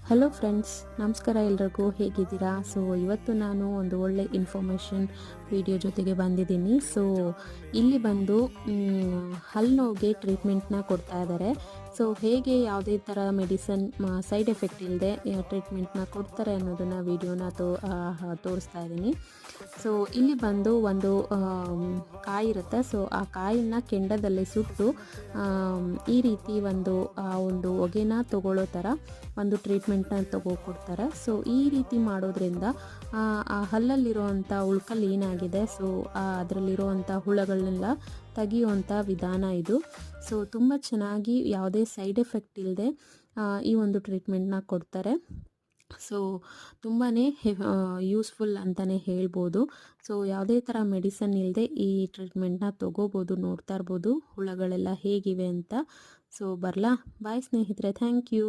Hello friends, ನಮಸ್ಕಾರ. ಎಲ್ರಿಗೂ ಹೇಗಿದ್ದೀರಾ? ಸೊ ಇವತ್ತು ನಾನು ಒಂದು ಒಳ್ಳೆ ಇನ್ಫಾರ್ಮೇಷನ್ ವಿಡಿಯೋ ಜೊತೆಗೆ ಬಂದಿದ್ದೀನಿ. ಸೊ ಇಲ್ಲಿ ಬಂದು ಹಲ್ಲು ನೋವಿಗೆ ಟ್ರೀಟ್ಮೆಂಟ್ನ ಕೊಡ್ತಾ ಇದ್ದಾರೆ. ಸೊ ಹೇಗೆ ಯಾವುದೇ ಥರ ಮೆಡಿಸನ್ ಸೈಡ್ ಎಫೆಕ್ಟ್ ಇಲ್ಲದೆ ಟ್ರೀಟ್ಮೆಂಟ್ನ ಕೊಡ್ತಾರೆ ಅನ್ನೋದನ್ನು ವಿಡಿಯೋನ ತೋರಿಸ್ತಾ ಇದ್ದೀನಿ. ಸೊ ಇಲ್ಲಿ ಬಂದು ಒಂದು ಕಾಯಿ ಇರುತ್ತೆ. ಸೊ ಆ ಕಾಯಿನ ಕೆಂಡದಲ್ಲಿ ಸುಟ್ಟು ಈ ರೀತಿ ಒಂದು ಹೊಗೆನ ತಗೊಳ್ಳೋ ಥರ ಒಂದು ಟ್ರೀಟ್ಮೆಂಟ್ನ ಕೊಡ್ತಾರೆ. ಸೊ ಈ ರೀತಿ ಮಾಡೋದ್ರಿಂದ ಆ ಹಲ್ಲಲ್ಲಿರುವಂಥ ಉಳ್ಕಲ್ ಏನಾಗಿದೆ, ಸೊ ಅದರಲ್ಲಿರುವಂಥ ಹುಳಗಳನ್ನೆಲ್ಲ ತೆಗಿಯುವಂಥ ವಿಧಾನ ಇದು. ಸೊ ತುಂಬ ಚೆನ್ನಾಗಿ ಯಾವುದೇ ಸೈಡ್ ಎಫೆಕ್ಟ್ ಇಲ್ಲದೆ ಈ ಒಂದು ಟ್ರೀಟ್ಮೆಂಟ್ನ ಕೊಡ್ತಾರೆ. ಸೊ ತುಂಬಾ ಯೂಸ್ಫುಲ್ ಅಂತಲೇ ಹೇಳ್ಬೋದು. ಸೊ ಯಾವುದೇ ಥರ ಮೆಡಿಸನ್ ಇಲ್ಲದೆ ಈ ಟ್ರೀಟ್ಮೆಂಟ್ನ ತೊಗೋಬೋದು. ನೋಡ್ತಾ ಇರ್ಬೋದು ಹುಳಗಳೆಲ್ಲ ಹೇಗಿವೆ ಅಂತ. ಸೊ ಬರಲಾ, ಬಾಯ್ ಸ್ನೇಹಿತರೆ, ಥ್ಯಾಂಕ್ ಯು.